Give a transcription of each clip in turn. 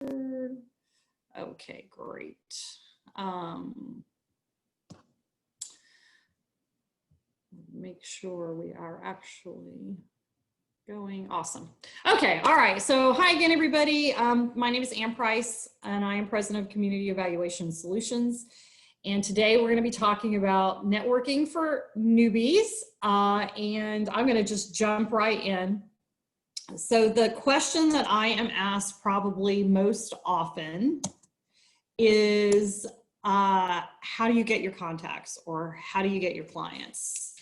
Okay, great. Make sure we are actually going. Awesome. Okay, all right. So hi again, everybody. My name is Ann Price, and I am president of Community Evaluation Solutions. And today we're going to be talking about networking for newbies. And I'm going to just jump right in. So the question that I am asked probably most often is, how do you get your contacts, or how do you get your clients?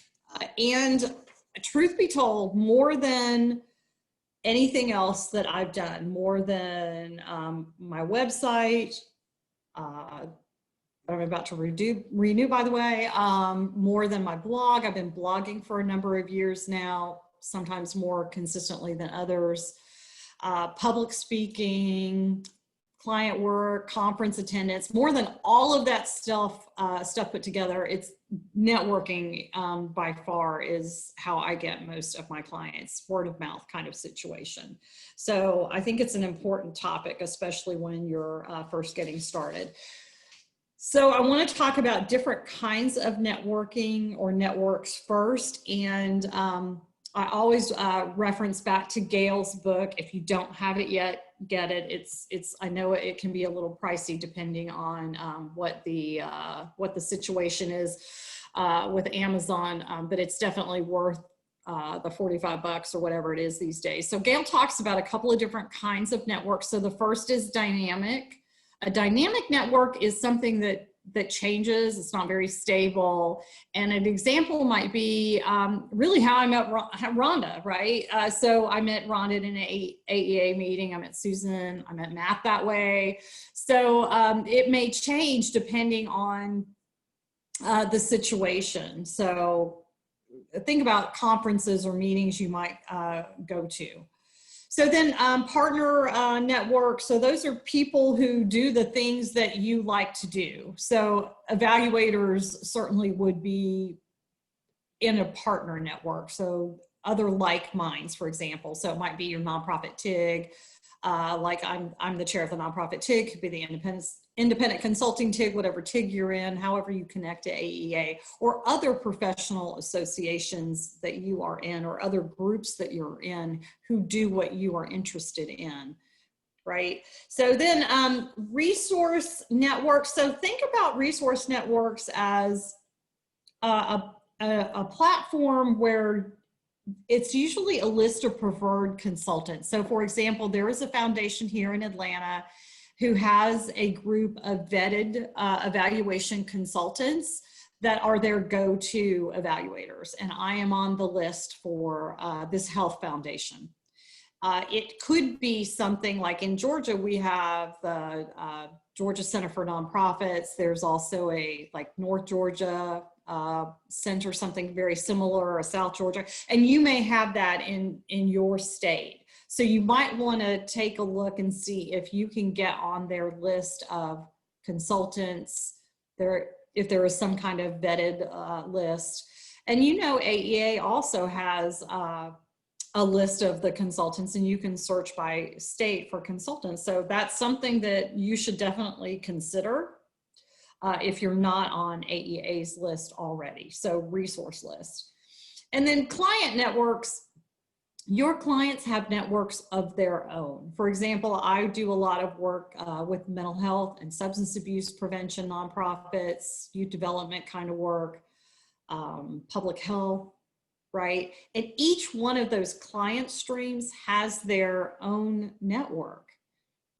And truth be told, more than anything else that I've done, more than my website, I'm about to renew, by the way, more than my blog. I've been blogging for a number of years now, sometimes more consistently than others. Public speaking, client work, conference attendance, more than all of that stuff put together, it's networking by far is how I get most of my clients, word of mouth kind of situation. So I think it's an important topic, especially when you're first getting started. So I want to talk about different kinds of networking or networks first. And I always reference back to Gail's book. If you don't have it yet, get it. I know it can be a little pricey depending on what the situation is with Amazon, but it's definitely worth the $45 or whatever it is these days. So Gail talks about a couple of different kinds of networks. So the first is dynamic. A dynamic network is something that changes. It's not very stable. And an example might be really how I met Rhonda, right? So I met Rhonda in an AEA meeting. I met Susan. I met Matt that way. So it may change depending on the situation. So think about conferences or meetings you might go to. So then partner network, so those are people who do the things that you like to do. So evaluators certainly would be in a partner network. So other like minds, for example. So it might be your nonprofit TIG, like I'm the chair of the nonprofit TIG, could be the independent consulting TIG, whatever TIG you're in, however you connect to AEA, or other professional associations that you are in, or other groups that you're in who do what you are interested in, right? So then resource networks. So think about resource networks as a platform where it's usually a list of preferred consultants. So for example, there is a foundation here in Atlanta who has a group of vetted evaluation consultants that are their go-to evaluators. And I am on the list for this health foundation. It could be something like in Georgia, we have the Georgia Center for Nonprofits. There's also a like North Georgia center, something very similar, or South Georgia, and you may have that in your state. So you might want to take a look and see if you can get on their list of consultants there, if there is some kind of vetted list. And you know, AEA also has a list of the consultants, and you can search by state for consultants. So that's something that you should definitely consider if you're not on AEA's list already. So resource list. And then client networks. Your clients have networks of their own. For example, I do a lot of work with mental health and substance abuse prevention nonprofits, youth development kind of work, public health, right? And each one of those client streams has their own network.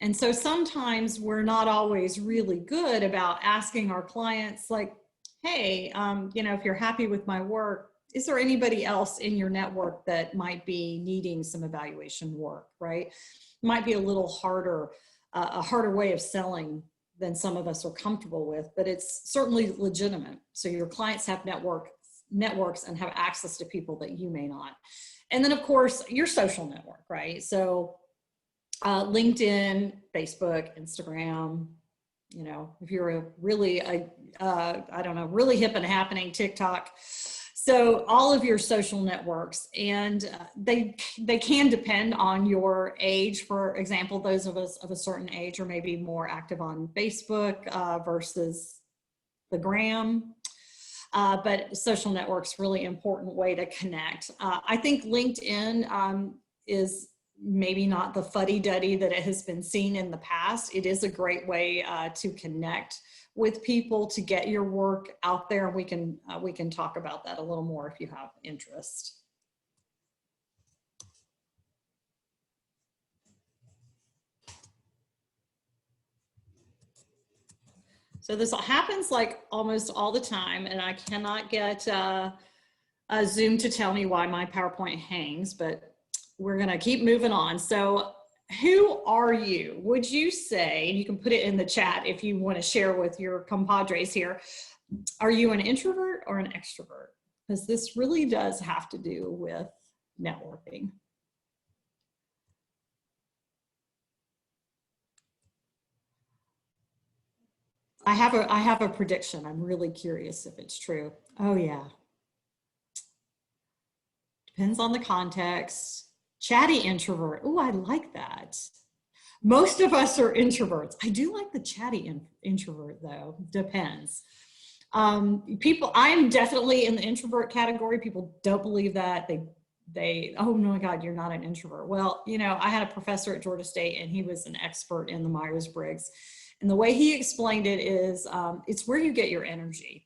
And so sometimes we're not always really good about asking our clients like, hey, you know, if you're happy with my work, is there anybody else in your network that might be needing some evaluation work, right? It might be a little harder, a harder way of selling than some of us are comfortable with, but it's certainly legitimate. So your clients have networks and have access to people that you may not. And then of course, your social network, right? So LinkedIn, Facebook, Instagram, you know, if you're a really, I don't know, really hip and happening, TikTok. So all of your social networks, and they can depend on your age. For example, those of us of a certain age are maybe more active on Facebook versus the gram. But social networks, really important way to connect. I think LinkedIn is maybe not the fuddy-duddy that it has been seen in the past. It is a great way to connect with people, to get your work out there. We can talk about that a little more if you have interest. So this happens like almost all the time, and I cannot get Zoom to tell me why my PowerPoint hangs, but we're gonna keep moving on. So who are you? Would you say, and you can put it in the chat if you want to share with your compadres here, are you an introvert or an extrovert? Because this really does have to do with networking. I have a prediction. I'm really curious if it's true. Oh yeah. Depends on the context. Chatty introvert. Oh, I like that. Most of us are introverts. I do like the chatty introvert though. Depends. I'm definitely in the introvert category. People don't believe that. Oh my God, you're not an introvert. Well, you know, I had a professor at Georgia State and he was an expert in the Myers-Briggs. And the way he explained it is, it's where you get your energy.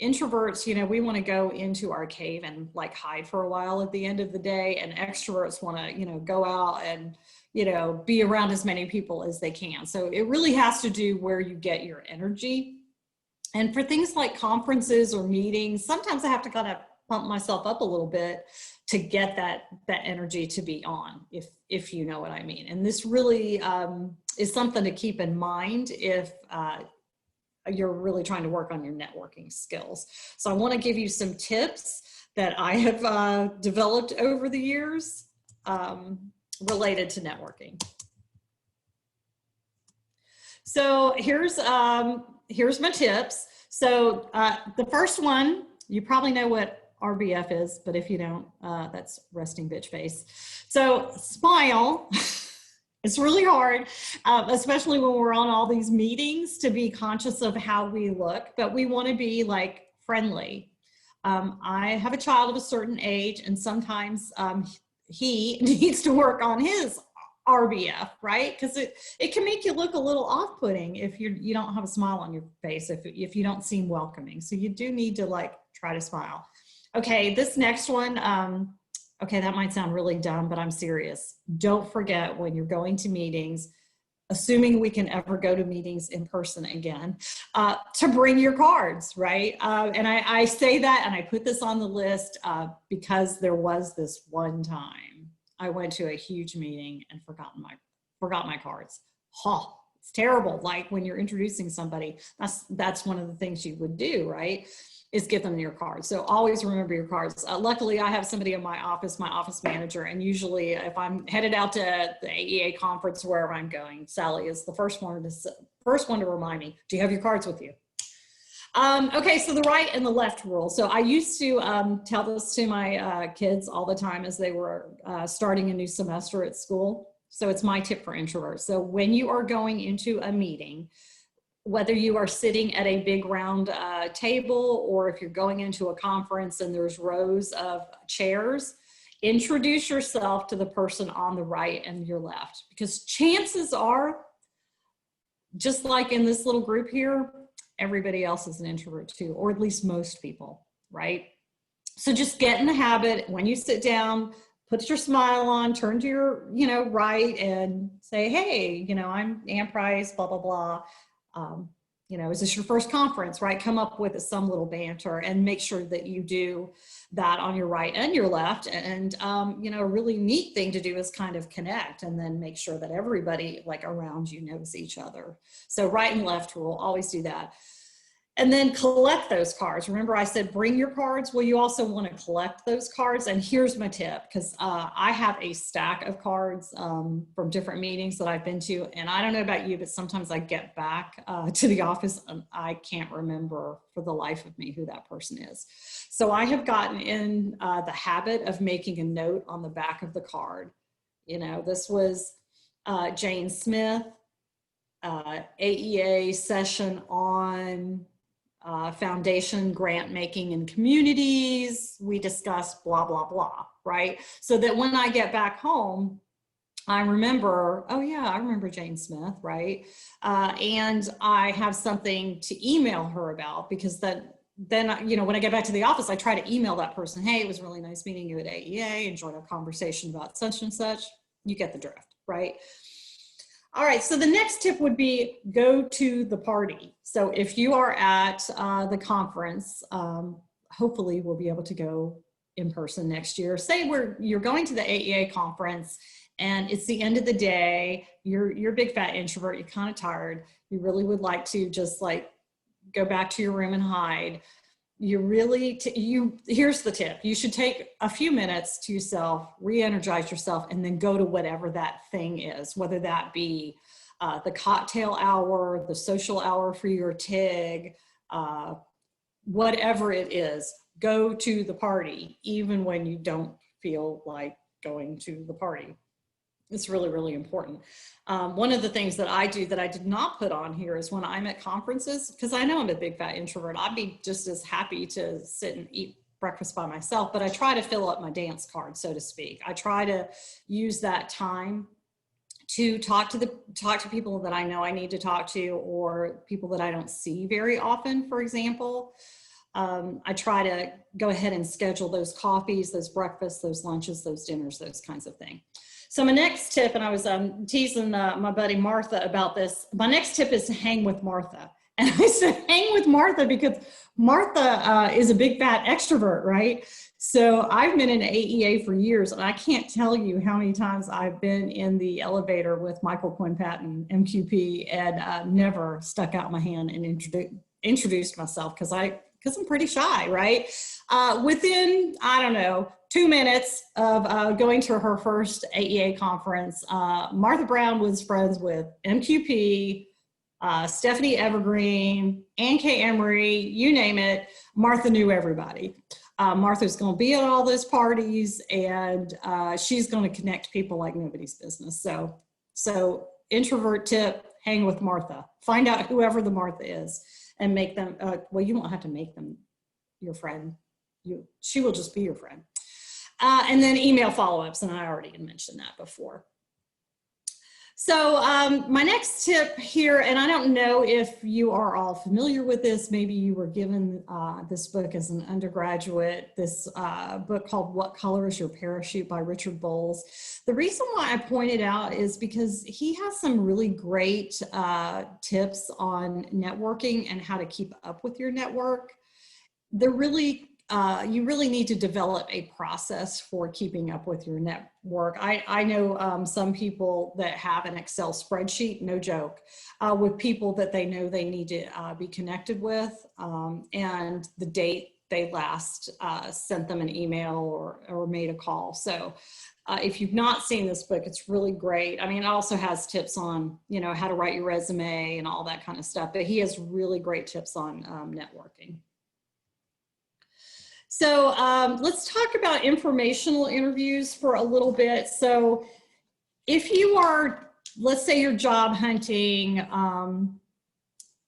Introverts, you know, we want to go into our cave and like hide for a while at the end of the day, and extroverts want to, you know, go out and, you know, be around as many people as they can. So it really has to do where you get your energy. And for things like conferences or meetings, sometimes I have to kind of pump myself up a little bit to get that energy to be on, if you know what I mean. And this really is something to keep in mind if you're really trying to work on your networking skills. So I want to give you some tips that I have developed over the years related to networking. So here's my tips. So the first one, you probably know what RBF is, but if you don't, that's resting bitch face. So smile. It's really hard, especially when we're on all these meetings, to be conscious of how we look, but we want to be like friendly. I have a child of a certain age, and sometimes he needs to work on his RBF, right? Because it can make you look a little off-putting if you don't have a smile on your face, if you don't seem welcoming. So you do need to like try to smile. Okay, this next one, okay, that might sound really dumb, but I'm serious. Don't forget when you're going to meetings, assuming we can ever go to meetings in person again, to bring your cards, right? And I say that, and I put this on the list because there was this one time I went to a huge meeting and forgot my cards. Oh, it's terrible. Like when you're introducing somebody, that's one of the things you would do, right? Is give them your cards. So always remember your cards. Luckily, I have somebody in my office manager, and usually if I'm headed out to the AEA conference, wherever I'm going, Sally is the first one to remind me, do you have your cards with you? Okay, so the right and the left rule. So I used to tell this to my kids all the time as they were starting a new semester at school. So it's my tip for introverts. So when you are going into a meeting, whether you are sitting at a big round table or if you're going into a conference and there's rows of chairs, introduce yourself to the person on the right and your left, because chances are, just like in this little group here, everybody else is an introvert too, or at least most people, right? So just get in the habit when you sit down, put your smile on, turn to your, right and say, hey, I'm Ann Price, blah, blah, blah. Is this your first conference, right? Come up with some little banter and make sure that you do that on your right and your left. And, a really neat thing to do is kind of connect and then make sure that everybody like around you knows each other. So right and left rule, always do that. And then collect those cards. Remember I said bring your cards? Well, you also want to collect those cards. And here's my tip, because I have a stack of cards from different meetings that I've been to. And I don't know about you, but sometimes I get back to the office and I can't remember for the life of me who that person is. So I have gotten in the habit of making a note on the back of the card. You know, this was Jane Smith, AEA session on foundation grant making in communities. We discussed blah, blah, blah, right? So that when I get back home, I remember, oh yeah, I remember Jane Smith, right? And I have something to email her about, because then, you know, when I get back to the office, I try to email that person, hey, it was really nice meeting you at AEA, enjoyed our conversation about such and such. You get the drift, right? All right, so the next tip would be go to the party. So if you are at the conference, hopefully we'll be able to go in person next year. Say you're going to the AEA conference and it's the end of the day, you're a big fat introvert, you're kind of tired, you really would like to just like go back to your room and hide. You really, here's the tip. You should take a few minutes to yourself, re-energize yourself, and then go to whatever that thing is, whether that be the cocktail hour, the social hour for your TIG, whatever it is, go to the party, even when you don't feel like going to the party. It's really, really important. One of the things that I do that I did not put on here is when I'm at conferences, because I know I'm a big fat introvert, I'd be just as happy to sit and eat breakfast by myself, but I try to fill up my dance card, so to speak. I try to use that time to talk to people that I know I need to talk to, or people that I don't see very often, for example. I try to go ahead and schedule those coffees, those breakfasts, those lunches, those dinners, those kinds of things. So my next tip, and I was teasing my buddy Martha about this, my next tip is to hang with Martha. And I said hang with Martha because Martha is a big fat extrovert, right? So I've been in AEA for years, and I can't tell you how many times I've been in the elevator with Michael Quinn Patton, MQP, and never stuck out my hand and introduced myself because I'm pretty shy, right? Within, I don't know, 2 minutes of going to her first AEA conference, Martha Brown was friends with MQP, Stephanie Evergreen, Ann K. Emery, you name it. Martha knew everybody. Martha's going to be at all those parties, and she's going to connect people like nobody's business. So introvert tip, hang with Martha. Find out whoever the Martha is and make them, well, you won't have to make them your friend. She will just be your friend. And then email follow-ups, and I already had mentioned that before. So my next tip here, and I don't know if you are all familiar with this, maybe you were given this book as an undergraduate, this book called What Color is Your Parachute by Richard Bowles. The reason why I point it out is because he has some really great tips on networking and how to keep up with your network. They're really you really need to develop a process for keeping up with your network. I know some people that have an Excel spreadsheet, no joke, with people that they know they need to be connected with, and the date they last sent them an email or made a call. So if you've not seen this book, it's really great. I mean, it also has tips on, you know, how to write your resume and all that kind of stuff, but he has really great tips on networking. So let's talk about informational interviews for a little bit. So if you are, let's say you're job hunting, and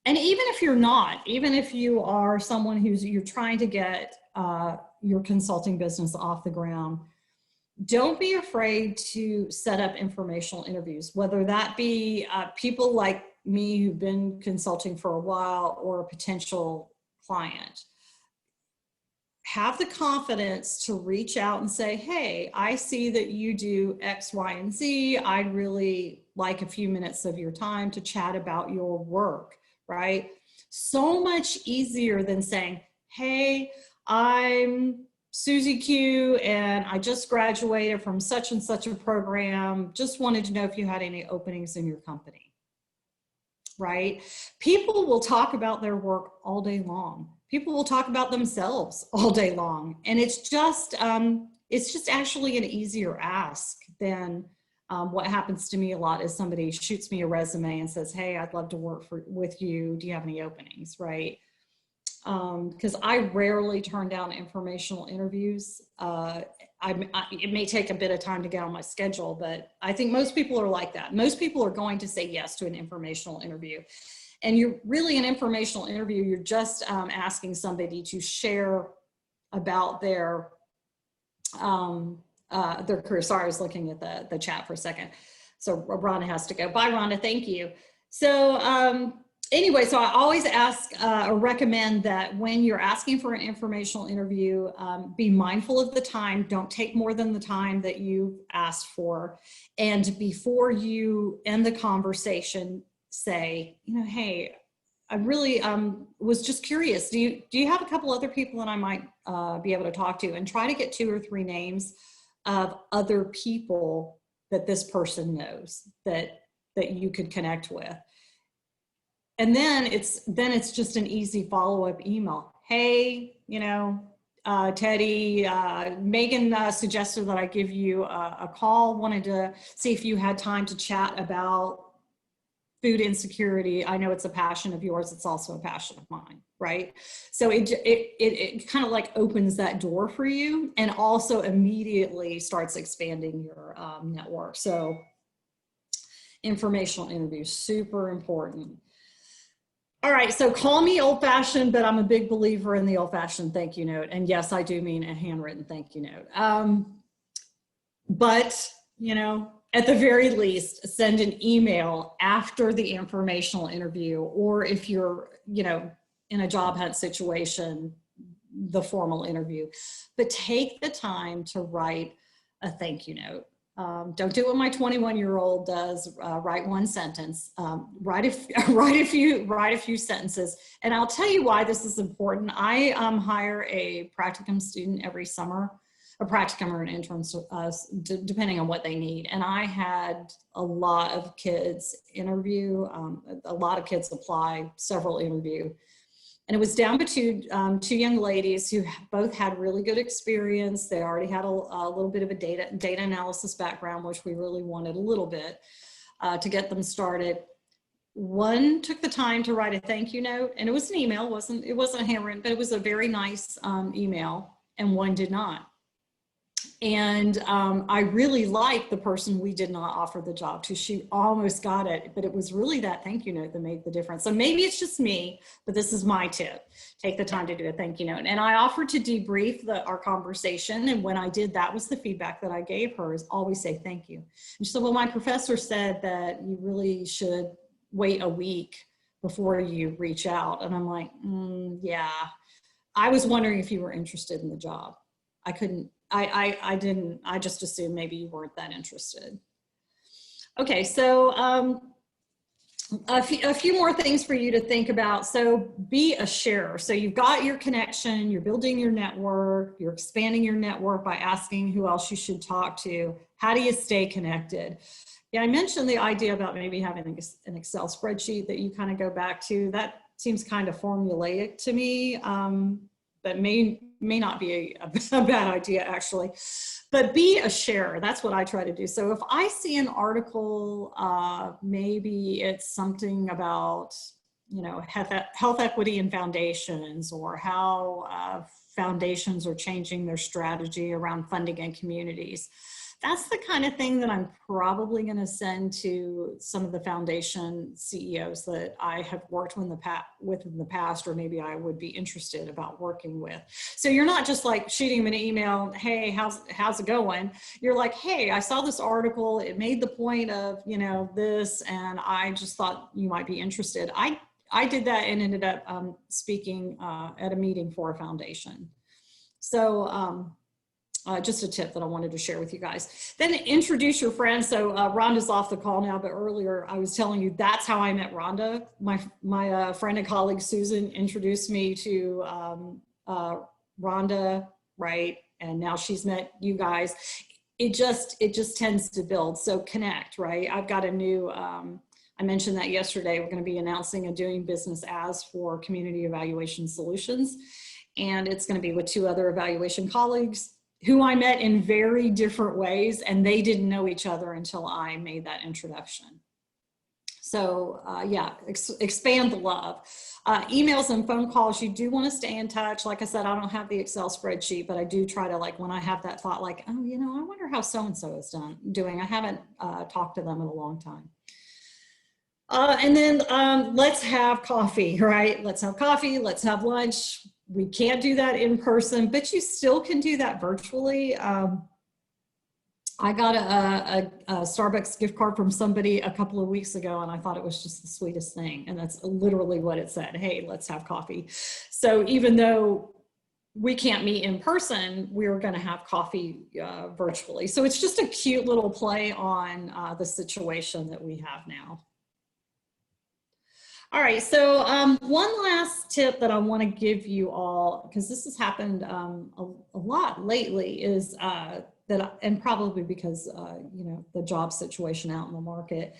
even if you're not, even if you are someone you're trying to get your consulting business off the ground, don't be afraid to set up informational interviews, whether that be people like me who've been consulting for a while or a potential client. Have the confidence to reach out and say, hey, I see that you do X, Y, and Z. I'd really like a few minutes of your time to chat about your work, right? So much easier than saying, hey, I'm Susie Q, and I just graduated from such and such a program. Just wanted to know if you had any openings in your company. right? People will talk about their work all day long. People will talk about themselves all day long. And it's just actually an easier ask than what happens to me a lot is somebody shoots me a resume and says, hey, I'd love to work with you. Do you have any openings, right? Because I rarely turn down informational interviews. It may take a bit of time to get on my schedule, but I think most people are like that. Most people are going to say yes to an informational interview. And you're really an informational interview, you're just asking somebody to share about their career. Sorry, I was looking at the chat for a second. So Rhonda has to go. Bye, Rhonda, thank you. So anyway, so I always ask or recommend that when you're asking for an informational interview, be mindful of the time. Don't take more than the time that you've asked for. And before you end the conversation, say, you know, hey, I really was just curious. Do you have a couple other people that I might be able to talk to? And try to get 2 or 3 names of other people that this person knows that you could connect with. And then it's just an easy follow-up email. Hey, you know, Teddy, Megan suggested that I give you a call. Wanted to see if you had time to chat about food insecurity. I know it's a passion of yours. It's also a passion of mine, right? So it kind of like opens that door for you and also immediately starts expanding your network. So informational interviews, super important. All right, so call me old-fashioned, but I'm a big believer in the old-fashioned thank you note. And yes, I do mean a handwritten thank you note. But, you know, at the very least, send an email after the informational interview, or if you're, you know, in a job hunt situation, the formal interview. But take the time to write a thank you note. Don't do what my 21-year-old does, write one sentence, write a few sentences. And I'll tell you why this is important. I hire a practicum student every summer, a practicum or an intern, depending on what they need. And I had a lot of kids interview, a lot of kids apply, several interview. And it was down to two young ladies who both had really good experience. They already had a little bit of a data analysis background, which we really wanted a little bit to get them started. One took the time to write a thank you note, and it was an email. It wasn't handwritten, but it was a very nice email, and one did not. And I really liked the person we did not offer the job to. She almost got it, but it was really that thank you note that made the difference. So maybe it's just me, but this is my tip. Take the time to do a thank you note. And I offered to debrief our conversation. And when I did, that was the feedback that I gave her, is always say thank you. And she said, well, my professor said that you really should wait a week before you reach out. And I'm like, yeah, I was wondering if you were interested in the job. I just assumed maybe you weren't that interested. Okay, so a few more things for you to think about. So be a sharer. So you've got your connection, you're building your network, you're expanding your network by asking who else you should talk to. How do you stay connected? Yeah, I mentioned the idea about maybe having an Excel spreadsheet that you kind of go back to. That seems kind of formulaic to me, but may not be a bad idea, actually. But be a sharer. That's what I try to do. So if I see an article, maybe it's something about, you know, health equity in foundations, or how foundations are changing their strategy around funding in communities. That's the kind of thing that I'm probably going to send to some of the foundation CEOs that I have worked with in the past, or maybe I would be interested about working with. So you're not just like shooting them an email, hey, how's it going? You're like, hey, I saw this article. It made the point of, you know, this, and I just thought you might be interested. I did that and ended up speaking at a meeting for a foundation. So, just a tip that I wanted to share with you guys. Then introduce your friends. So Rhonda's off the call now, but earlier I was telling you that's how I met Rhonda. My friend and colleague Susan introduced me to Rhonda, right? And now she's met you guys. It just tends to build. So connect, right? I've got a new I mentioned that yesterday. We're going to be announcing a doing business as for Community Evaluation Solutions. And it's going to be with 2 other evaluation colleagues who I met in very different ways, and they didn't know each other until I made that introduction. So yeah, expand the love. Emails and phone calls, you do want to stay in touch. Like I said, I don't have the Excel spreadsheet, but I do try to, like, when I have that thought, like, oh, you know, I wonder how so-and-so is doing. I haven't talked to them in a long time. And then let's have coffee, right? Let's have coffee, let's have lunch. We can't do that in person, but you still can do that virtually. I got a Starbucks gift card from somebody a couple of weeks ago, and I thought it was just the sweetest thing. And that's literally what it said. Hey, let's have coffee. So even though we can't meet in person, we're going to have coffee virtually. So it's just a cute little play on the situation that we have now. All right, so one last tip that I want to give you all, because this has happened a lot lately, is that, and probably because you know, the job situation out in the market,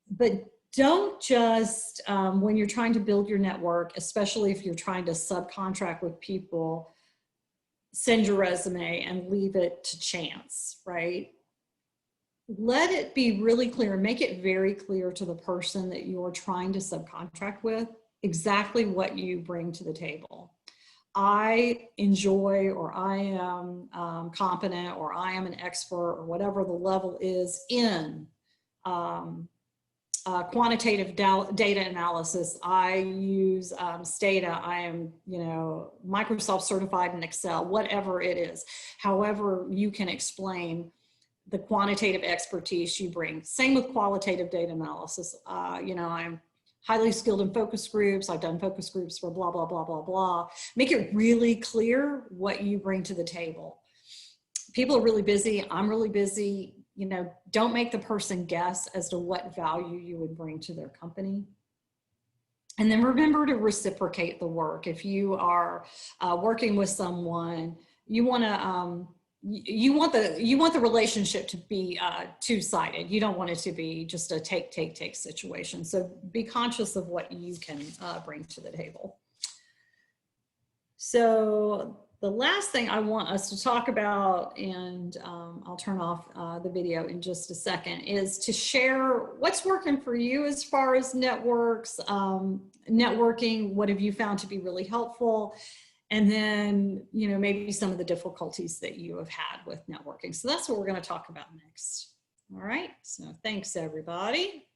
but don't just when you're trying to build your network, especially if you're trying to subcontract with people, send your resume and leave it to chance, right? Let it be really clear, make it very clear to the person that you're trying to subcontract with exactly what you bring to the table. I enjoy, or I am competent, or I am an expert, or whatever the level is in quantitative data analysis. I use Stata. I am, you know, Microsoft certified in Excel, whatever it is. However you can explain the quantitative expertise you bring. Same with qualitative data analysis. You know, I'm highly skilled in focus groups. I've done focus groups for blah, blah, blah, blah, blah. Make it really clear what you bring to the table. People are really busy. I'm really busy. You know, don't make the person guess as to what value you would bring to their company. And then remember to reciprocate the work. If you are working with someone, you want to, you want the relationship to be two-sided. You don't want it to be just a take situation. So be conscious of what you can bring to the table. So the last thing I want us to talk about, and I'll turn off the video in just a second, is to share what's working for you as far as networks, networking. What have you found to be really helpful? And then, you know, maybe some of the difficulties that you have had with networking. So that's what we're going to talk about next. All right. So thanks, everybody.